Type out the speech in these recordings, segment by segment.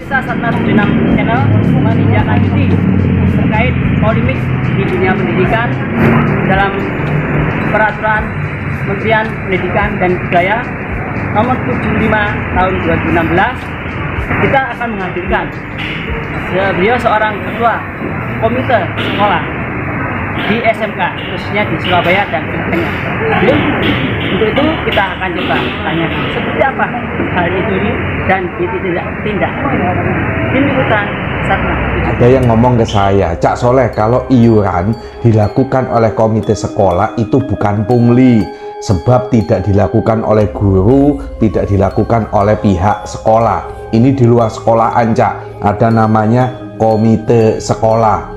Pemirsa Satnas 76 Channel menindaklanjuti terkait polemik di dunia pendidikan dalam peraturan Kementerian Pendidikan dan Kebudayaan nomor 75 tahun 2016. Kita akan menghadirkan beliau seorang ketua komite sekolah di SMK, khususnya di Surabaya dan sekitarnya. Untuk itu kita akan coba tanya seperti apa hal itu dan ditindak. Tim Liputan Satnas. Ada yang ngomong ke saya, Cak Soleh, kalau iuran dilakukan oleh komite sekolah itu bukan pungli, sebab tidak dilakukan oleh guru, tidak dilakukan oleh pihak sekolah. Ini di luar sekolahan, Cak. Ada namanya komite sekolah.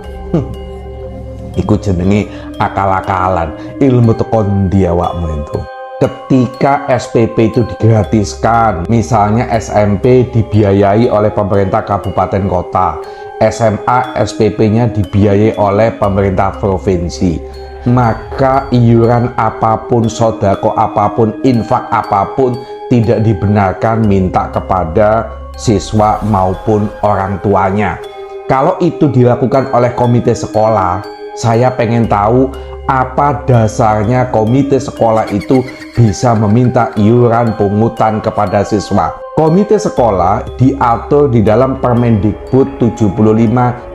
Ikut jenenge akal-akalan, ilmu tekon dia wakmu itu. Ketika SPP itu digratiskan, misalnya SMP dibiayai oleh pemerintah kabupaten kota, SMA SPP-nya dibiayai oleh pemerintah provinsi, maka iuran apapun, sodako apapun, infak apapun tidak dibenarkan minta kepada siswa maupun orang tuanya. Kalau itu dilakukan oleh komite sekolah, saya pengen tahu apa dasarnya komite sekolah itu bisa meminta iuran pungutan kepada siswa. Komite sekolah diatur di dalam Permendikbud 75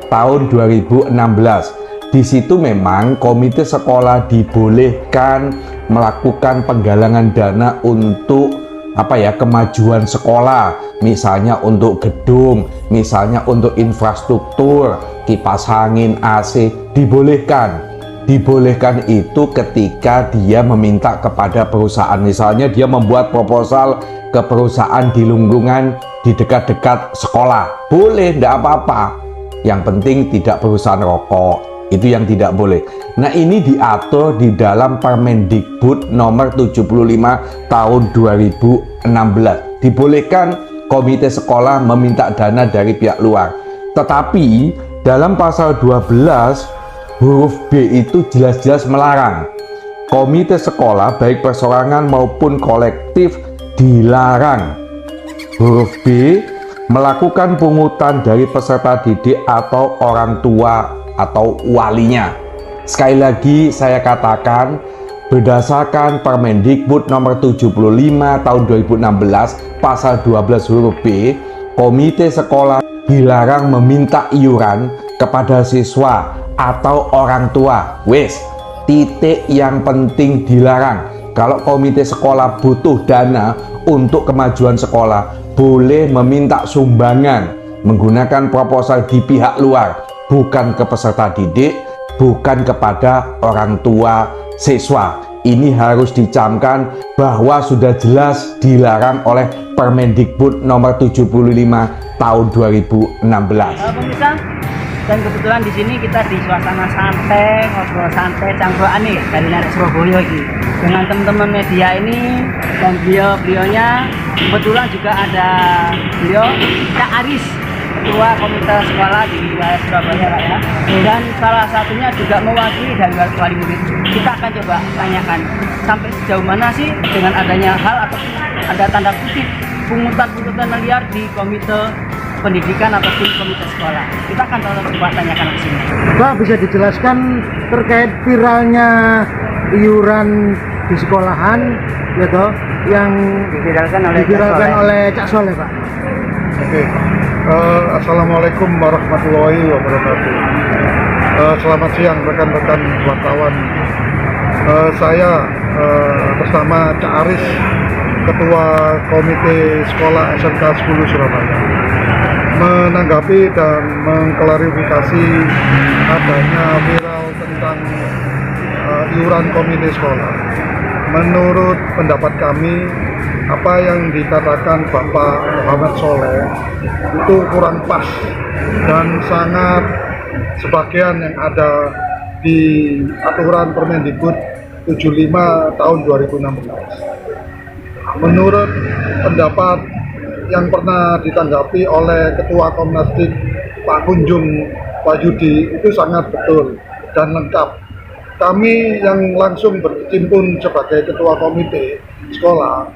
tahun 2016. Di situ memang komite sekolah dibolehkan melakukan penggalangan dana untuk kemajuan sekolah, misalnya untuk gedung, misalnya untuk infrastruktur, kipas angin, AC, dibolehkan itu ketika dia meminta kepada perusahaan. Misalnya dia membuat proposal ke perusahaan di lingkungan di dekat-dekat sekolah, boleh, tidak apa-apa, yang penting tidak perusahaan rokok, itu yang tidak boleh. Nah, ini diatur di dalam Permendikbud nomor 75 tahun 2016. Dibolehkan komite sekolah meminta dana dari pihak luar. Tetapi dalam pasal 12 huruf B itu jelas-jelas melarang. Komite sekolah baik perseorangan maupun kolektif dilarang. Huruf B, melakukan pungutan dari peserta didik atau orang tua atau walinya. Sekali lagi saya katakan, berdasarkan Permendikbud nomor 75 tahun 2016 pasal 12 huruf B, komite sekolah dilarang meminta iuran kepada siswa atau orang tua. Wes, titik, yang penting dilarang. Kalau komite sekolah butuh dana untuk kemajuan sekolah, boleh meminta sumbangan menggunakan proposal di pihak luar, bukan ke peserta didik, bukan kepada orang tua siswa. Ini harus dicamkan bahwa sudah jelas dilarang oleh Permendikbud nomor 75 tahun 2016. Pemirsa, dan kebetulan di sini kita di suasana santai, ngobrol santai, canggokan nih dari Surabaya ini dengan teman-teman media ini dan beliau-beliaunya. Kebetulan juga ada beliau Cak Aris, ketua komite sekolah di wilayah Surabaya, Pak, ya. Dan salah satunya juga mewakili dari wali murid. Kita akan coba tanyakan sampai sejauh mana sih dengan adanya hal atau ada tanda kutip pungutan liar di komite pendidikan ataupun komite sekolah. Kita akan coba tanyakan langsung. Pak, bisa dijelaskan terkait viralnya iuran di sekolahan, gitu, yang diviralkan oleh Cak Soleh, Pak? Oke. Assalamualaikum warahmatullahi wabarakatuh. Selamat siang rekan-rekan wartawan. Saya bersama Cak Aris, Ketua Komite Sekolah SMK 10 Surabaya, menanggapi dan mengklarifikasi adanya viral tentang iuran komite sekolah. Menurut pendapat kami, apa yang dikatakan Bapak Muhammad Soleh itu kurang pas dan sangat sebagian yang ada di aturan Permendikbud 75 tahun 2016. Menurut pendapat yang pernah ditanggapi oleh Ketua Komnas DIK Pak Kunjung Wahyudi itu sangat betul dan lengkap. Kami yang langsung berkecimpung sebagai Ketua Komite Sekolah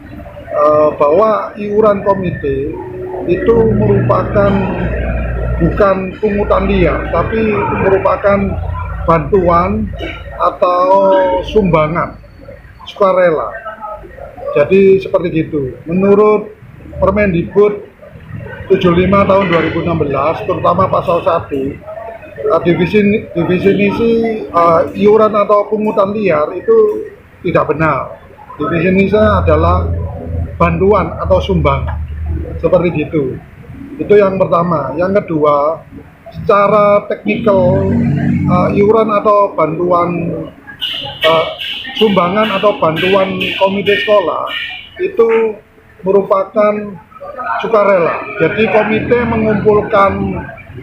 bahwa iuran komite itu merupakan bukan pungutan liar, tapi merupakan bantuan atau sumbangan sukarela. Jadi seperti itu. Menurut Permendikbud 75 tahun 2016, terutama pasal 1, definisi iuran atau pungutan liar itu tidak benar. Definisinya adalah bantuan atau sumbangan. Seperti itu. Itu yang pertama. Yang kedua, secara teknikal iuran atau bantuan sumbangan atau bantuan komite sekolah itu merupakan sukarela. Jadi komite mengumpulkan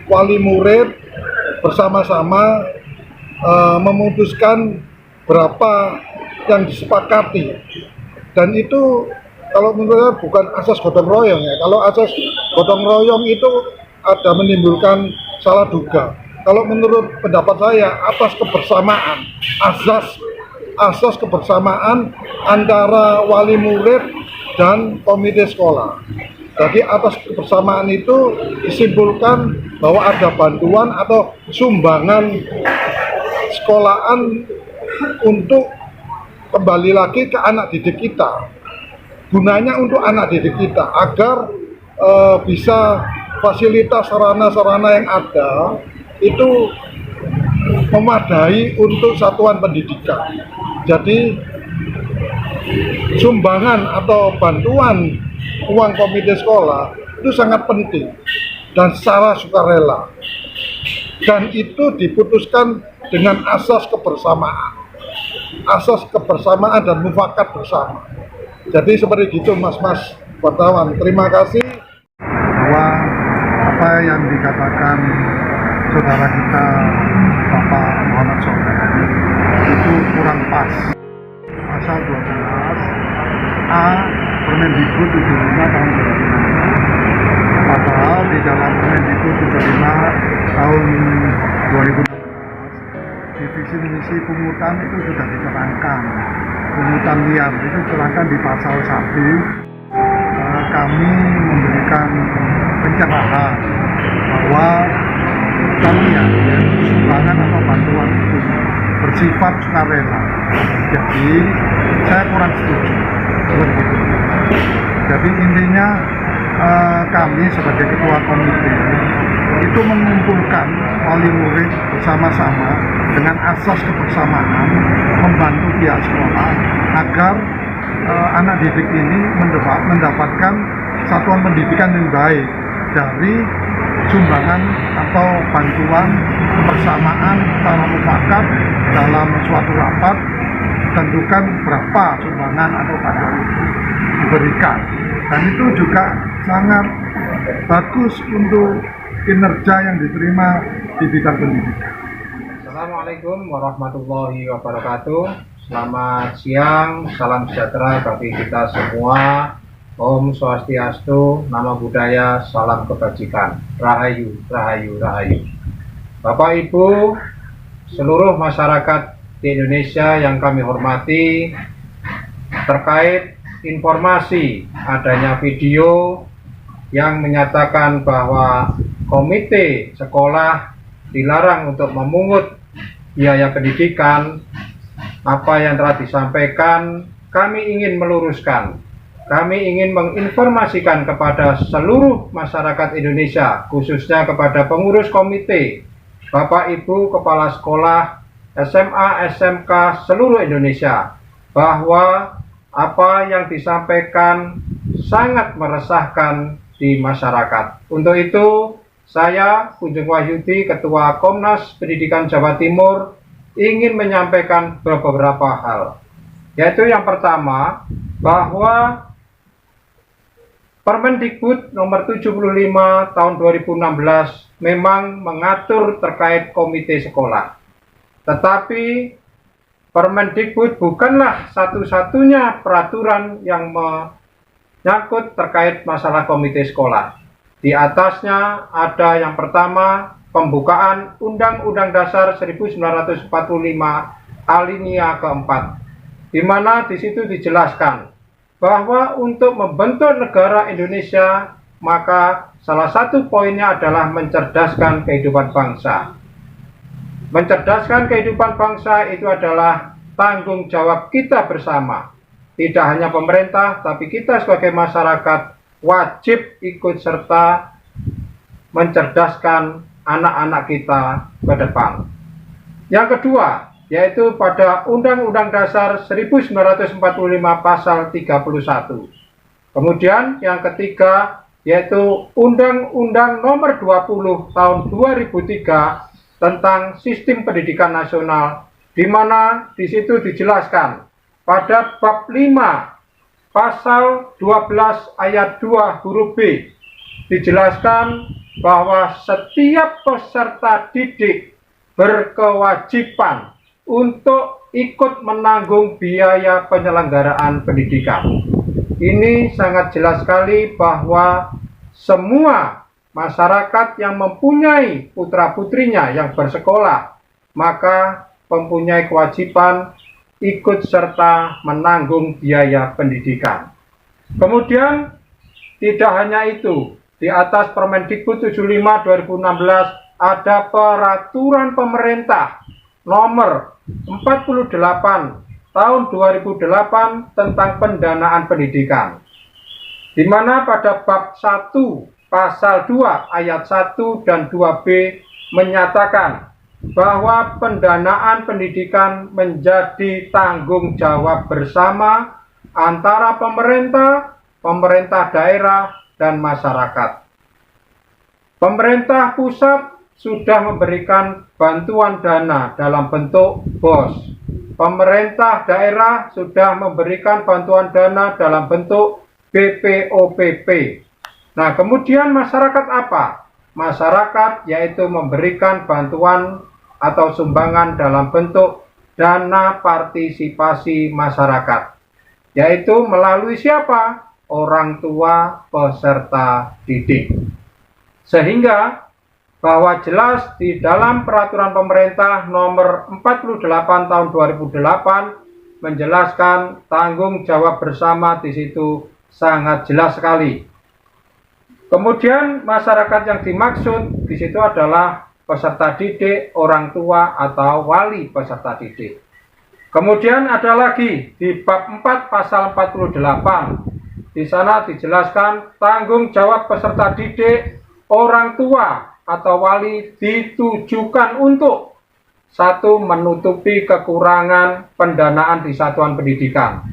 wali murid bersama-sama memutuskan berapa yang disepakati, dan itu kalau menurut saya bukan asas gotong royong ya. Kalau asas gotong royong itu ada menimbulkan salah duga. Kalau menurut pendapat saya, atas kebersamaan, asas kebersamaan antara wali murid dan komite sekolah. Jadi atas kebersamaan itu disimpulkan bahwa ada bantuan atau sumbangan sekolahan untuk kembali lagi ke anak didik kita. Gunanya untuk anak didik kita agar bisa fasilitas sarana-sarana yang ada itu memadai untuk satuan pendidikan. Jadi sumbangan atau bantuan uang komite sekolah itu sangat penting dan secara sukarela, dan itu diputuskan dengan asas kebersamaan dan mufakat bersama. Jadi seperti itu mas-mas wartawan. Terima kasih. Bahwa apa yang dikatakan saudara kita Bapak Muhammad Soleh itu kurang pas. Pasal 12A Permendikbud 75 tahun 2016. Padahal di dalam Permendikbud 75 tahun 2016 definisi pungutan itu sudah diterangkan. Pungutan liar itu diterangkan di pasal 1. Kami memberikan pencerahan bahwa pungutan liar, yaitu sumbangan atau bantuan itu bersifat sukarela. Jadi saya kurang setuju. Jadi intinya kami sebagai ketua komite itu mengumpulkan wali murid bersama-sama dengan asas kebersamaan membantu pihak sekolah agar anak didik ini mendapatkan satuan pendidikan yang baik dari sumbangan atau bantuan kebersamaan secara mufakat dalam suatu rapat tentukan berapa sumbangan atau bantuan itu diberikan, dan itu juga sangat bagus untuk kinerja yang diterima di bidang pendidikan. Assalamualaikum warahmatullahi wabarakatuh. Selamat siang, salam sejahtera bagi kita semua. Om Swastiastu, Namo Buddhaya, salam kebajikan. Rahayu, rahayu, rahayu. Bapak Ibu, seluruh masyarakat di Indonesia yang kami hormati, terkait informasi adanya video yang menyatakan bahwa komite sekolah dilarang untuk memungut biaya pendidikan, apa yang telah disampaikan, kami ingin meluruskan. Kami ingin menginformasikan kepada seluruh masyarakat Indonesia, khususnya kepada pengurus komite, Bapak Ibu Kepala Sekolah, SMA, SMK seluruh Indonesia, bahwa apa yang disampaikan sangat meresahkan di masyarakat. Untuk itu, saya, Kunjung Wahyudi, Ketua Komnas Pendidikan Jawa Timur, ingin menyampaikan beberapa hal. Yaitu yang pertama, bahwa Permendikbud nomor 75 tahun 2016 memang mengatur terkait komite sekolah. Tetapi Permendikbud bukanlah satu-satunya peraturan yang menyangkut terkait masalah komite sekolah. Di atasnya ada yang pertama, pembukaan Undang-Undang Dasar 1945 alinea keempat, di mana di situ dijelaskan bahwa untuk membentuk negara Indonesia maka salah satu poinnya adalah mencerdaskan kehidupan bangsa. Mencerdaskan kehidupan bangsa itu adalah tanggung jawab kita bersama. Tidak hanya pemerintah, tapi kita sebagai masyarakat wajib ikut serta mencerdaskan anak-anak kita ke depan. Yang kedua, yaitu pada Undang-Undang Dasar 1945 Pasal 31. Kemudian yang ketiga, yaitu Undang-Undang Nomor 20 Tahun 2003 tentang Sistem Pendidikan Nasional, di mana di situ dijelaskan pada bab 5 pasal 12 ayat 2 huruf B dijelaskan bahwa setiap peserta didik berkewajiban untuk ikut menanggung biaya penyelenggaraan pendidikan. Ini sangat jelas sekali bahwa semua masyarakat yang mempunyai putra-putrinya yang bersekolah, maka mempunyai kewajiban ikut serta menanggung biaya pendidikan. Kemudian tidak hanya itu, di atas Permendikbud 75 2016 ada peraturan pemerintah nomor 48 tahun 2008 tentang pendanaan pendidikan, di mana pada bab 1 pasal 2 ayat 1 dan 2B menyatakan bahwa pendanaan pendidikan menjadi tanggung jawab bersama antara pemerintah, pemerintah daerah, dan masyarakat. Pemerintah pusat sudah memberikan bantuan dana dalam bentuk BOS. Pemerintah daerah sudah memberikan bantuan dana dalam bentuk BPOPP. Nah, kemudian masyarakat apa? Masyarakat yaitu memberikan bantuan atau sumbangan dalam bentuk dana partisipasi masyarakat, yaitu melalui siapa? Orang tua peserta didik. Sehingga bahwa jelas di dalam peraturan pemerintah nomor 48 tahun 2008 menjelaskan tanggung jawab bersama di situ sangat jelas sekali. Kemudian masyarakat yang dimaksud di situ adalah peserta didik, orang tua atau wali peserta didik. Kemudian ada lagi di bab 4 pasal 48. Di sana dijelaskan tanggung jawab peserta didik, orang tua atau wali ditujukan untuk satu, menutupi kekurangan pendanaan di satuan pendidikan.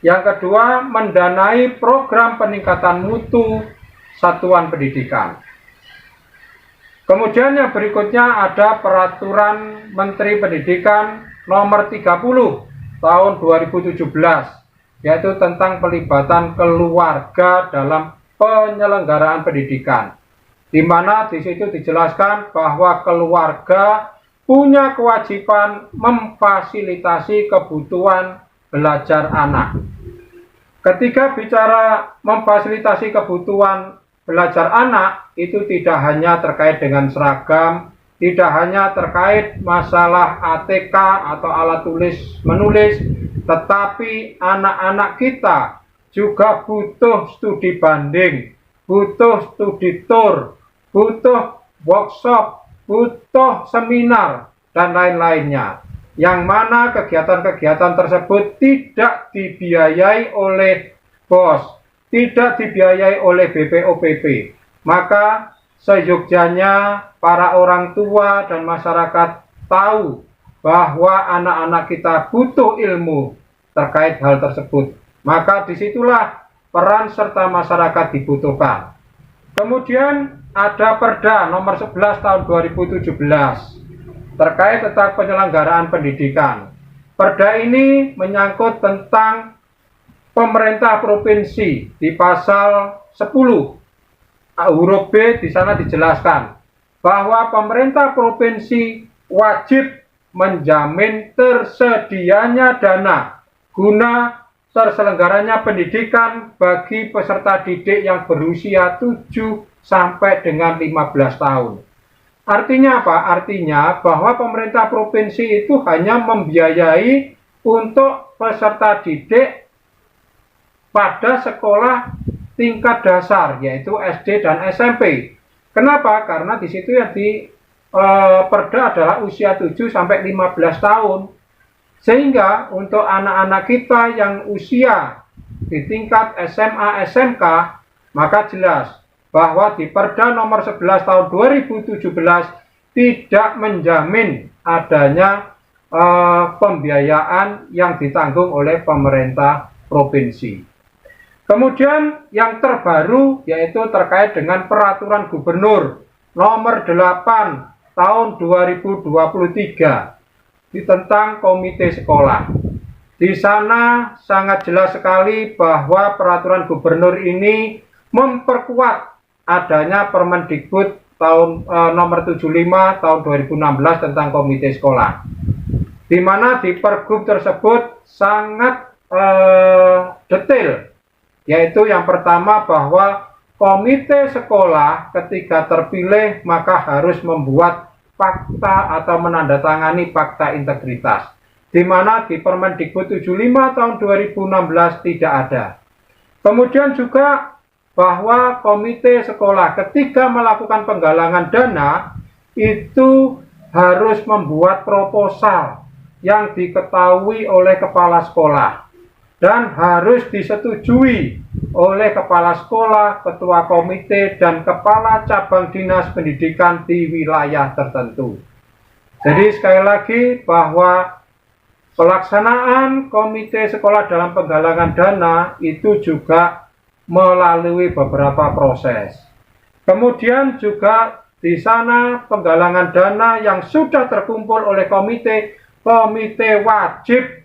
Yang kedua, mendanai program peningkatan mutu satuan pendidikan. Kemudian yang berikutnya ada peraturan Menteri Pendidikan nomor 30 tahun 2017, yaitu tentang pelibatan keluarga dalam penyelenggaraan pendidikan, di mana di situ dijelaskan bahwa keluarga punya kewajiban memfasilitasi kebutuhan belajar anak. Ketika bicara memfasilitasi kebutuhan belajar anak, itu tidak hanya terkait dengan seragam, tidak hanya terkait masalah ATK atau alat tulis menulis, tetapi anak-anak kita juga butuh studi banding, butuh studi tour, butuh workshop, butuh seminar, dan lain-lainnya. Yang mana kegiatan-kegiatan tersebut tidak dibiayai oleh BOS, tidak dibiayai oleh BPOPP. Maka seyogyanya para orang tua dan masyarakat tahu bahwa anak-anak kita butuh ilmu terkait hal tersebut. Maka disitulah peran serta masyarakat dibutuhkan. Kemudian ada Perda nomor 11 tahun 2017 terkait tentang penyelenggaraan pendidikan. Perda ini menyangkut tentang pemerintah provinsi. Di pasal 10 huruf B di sana dijelaskan bahwa pemerintah provinsi wajib menjamin tersedianya dana guna terselenggaranya pendidikan bagi peserta didik yang berusia 7 sampai dengan 15 tahun. Artinya apa? Artinya bahwa pemerintah provinsi itu hanya membiayai untuk peserta didik pada sekolah tingkat dasar, yaitu SD dan SMP. Kenapa? Karena di situ yang di Perda adalah usia 7 sampai 15 tahun. Sehingga untuk anak-anak kita yang usia di tingkat SMA, SMK, maka jelas bahwa di Perda nomor 11 tahun 2017 tidak menjamin adanya pembiayaan yang ditanggung oleh pemerintah provinsi. Kemudian yang terbaru yaitu terkait dengan peraturan gubernur nomor 8 tahun 2023 tentang komite sekolah. Di sana sangat jelas sekali bahwa peraturan gubernur ini memperkuat adanya Permendikbud tahun nomor 75 tahun 2016 tentang komite sekolah. Di mana di Pergub tersebut sangat detail, yaitu yang pertama bahwa komite sekolah ketika terpilih maka harus membuat fakta atau menandatangani fakta integritas, di mana di Permendikbud 75 tahun 2016 tidak ada. Kemudian juga bahwa komite sekolah ketika melakukan penggalangan dana itu harus membuat proposal yang diketahui oleh kepala sekolah dan harus disetujui oleh kepala sekolah, ketua komite, dan kepala cabang dinas pendidikan di wilayah tertentu. Jadi sekali lagi bahwa pelaksanaan komite sekolah dalam penggalangan dana itu juga melalui beberapa proses. Kemudian juga di sana penggalangan dana yang sudah terkumpul oleh komite wajib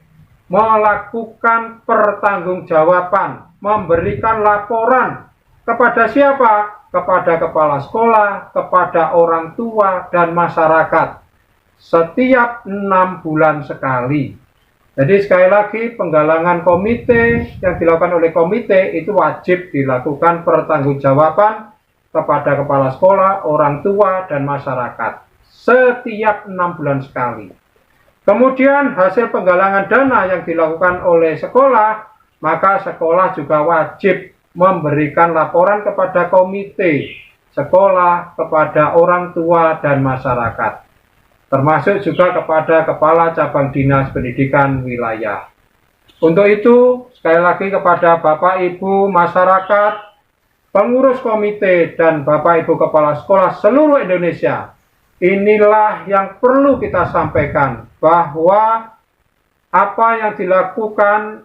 melakukan pertanggungjawaban, memberikan laporan kepada siapa? Kepada kepala sekolah, kepada orang tua, dan masyarakat setiap 6 bulan sekali. Jadi sekali lagi penggalangan komite yang dilakukan oleh komite itu wajib dilakukan pertanggungjawaban kepada kepala sekolah, orang tua, dan masyarakat setiap 6 bulan sekali. Kemudian hasil penggalangan dana yang dilakukan oleh sekolah, maka sekolah juga wajib memberikan laporan kepada komite sekolah, kepada orang tua dan masyarakat, termasuk juga kepada kepala cabang dinas pendidikan wilayah. Untuk itu, sekali lagi kepada Bapak Ibu masyarakat, pengurus komite dan Bapak Ibu kepala sekolah seluruh Indonesia, inilah yang perlu kita sampaikan, bahwa apa yang dilakukan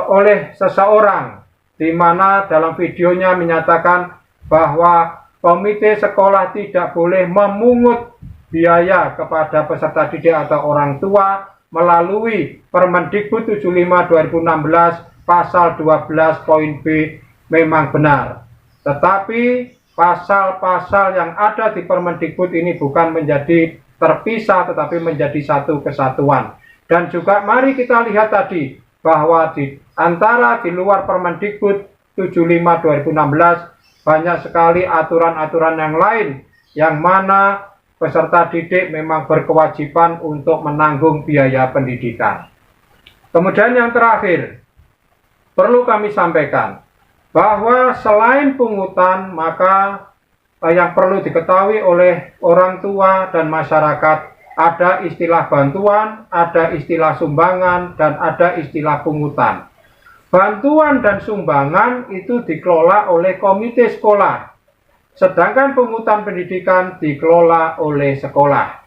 oleh seseorang, di mana dalam videonya menyatakan bahwa komite sekolah tidak boleh memungut biaya kepada peserta didik atau orang tua melalui Permendikbud 75 2016 pasal 12 poin B memang benar. Tetapi pasal-pasal yang ada di Permendikbud ini bukan menjadi terpisah tetapi menjadi satu kesatuan. Dan juga mari kita lihat tadi bahwa di luar Permendikbud 75 2016 banyak sekali aturan-aturan yang lain yang mana peserta didik memang berkewajiban untuk menanggung biaya pendidikan. Kemudian yang terakhir, perlu kami sampaikan bahwa selain pungutan, maka yang perlu diketahui oleh orang tua dan masyarakat, ada istilah bantuan, ada istilah sumbangan, dan ada istilah pungutan. Bantuan dan sumbangan itu dikelola oleh komite sekolah, sedangkan pungutan pendidikan dikelola oleh sekolah.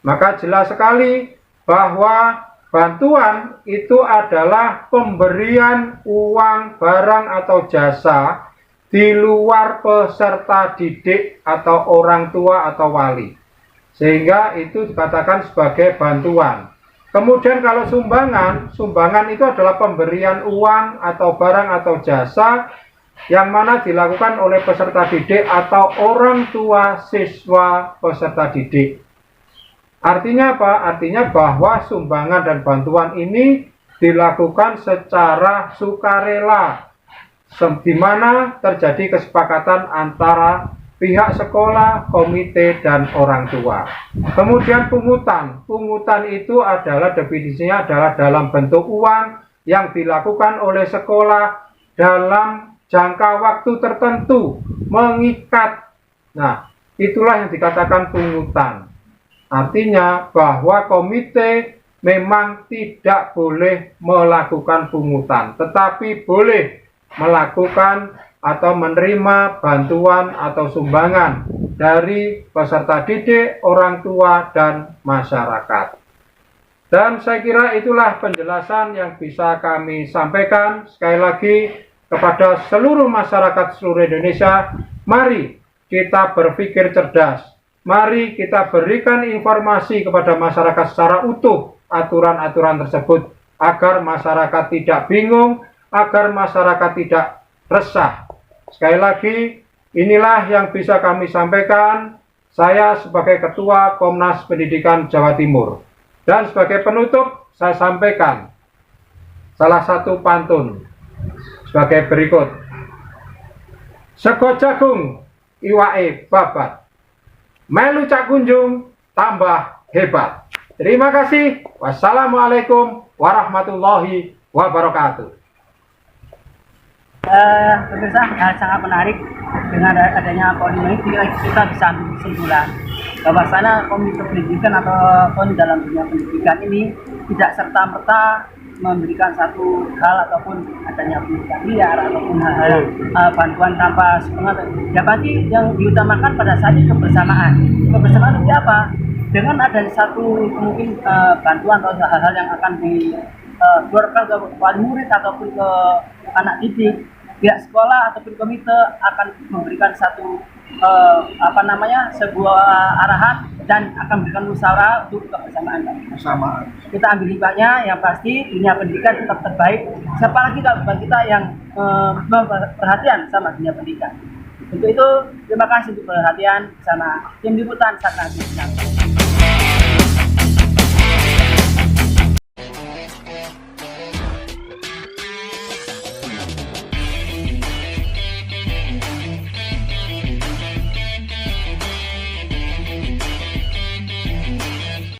Maka jelas sekali bahwa bantuan itu adalah pemberian uang, barang, atau jasa di luar peserta didik atau orang tua atau wali, sehingga itu dikatakan sebagai bantuan. Kemudian kalau sumbangan itu adalah pemberian uang atau barang atau jasa yang mana dilakukan oleh peserta didik atau orang tua siswa peserta didik. Artinya apa? Artinya bahwa sumbangan dan bantuan ini dilakukan secara sukarela, di mana terjadi kesepakatan antara pihak sekolah, komite, dan orang tua. Kemudian pungutan itu adalah definisinya adalah dalam bentuk uang yang dilakukan oleh sekolah dalam jangka waktu tertentu, mengikat. Nah, itulah yang dikatakan pungutan. Artinya bahwa komite memang tidak boleh melakukan pungutan, tetapi boleh melakukan atau menerima bantuan atau sumbangan dari peserta didik, orang tua, dan masyarakat. Dan saya kira itulah penjelasan yang bisa kami sampaikan. Sekali lagi kepada seluruh masyarakat seluruh Indonesia, mari kita berpikir cerdas. Mari kita berikan informasi kepada masyarakat secara utuh aturan-aturan tersebut agar masyarakat tidak bingung, agar masyarakat tidak resah. Sekali lagi, inilah yang bisa kami sampaikan. Saya sebagai Ketua Komnas Pendidikan Jawa Timur. Dan sebagai penutup, saya sampaikan salah satu pantun sebagai berikut. Sego jagung iwae babat, melu cak kunjung tambah hebat. Terima kasih. Wassalamualaikum warahmatullahi wabarakatuh. Pemirsa, sangat menarik dengan adanya podium ini kita bisa ambil kesimpulan bahwa sana komite pendidikan ataupun dalam dunia pendidikan ini tidak serta-merta memberikan satu hal ataupun adanya pendidikan liar ataupun hal-hal bantuan tanpa sepengetahuan. Ya pasti yang diutamakan pada saat itu kebersamaan. Kebersamaan itu apa? Dengan adanya satu mungkin bantuan atau hal-hal yang akan dikeluarkan ke wali murid ataupun ke anak didik, pihak sekolah ataupun komite akan memberikan satu sebuah arahan dan akan memberikan musyawarah untuk kebersamaan. Kita ambil hikmahnya, yang pasti dunia pendidikan tetap terbaik. Siapa lagi kalau bukan kita yang perhatian sama dunia pendidikan. Untuk itu, terima kasih untuk perhatian bersama tim liputan Satgas.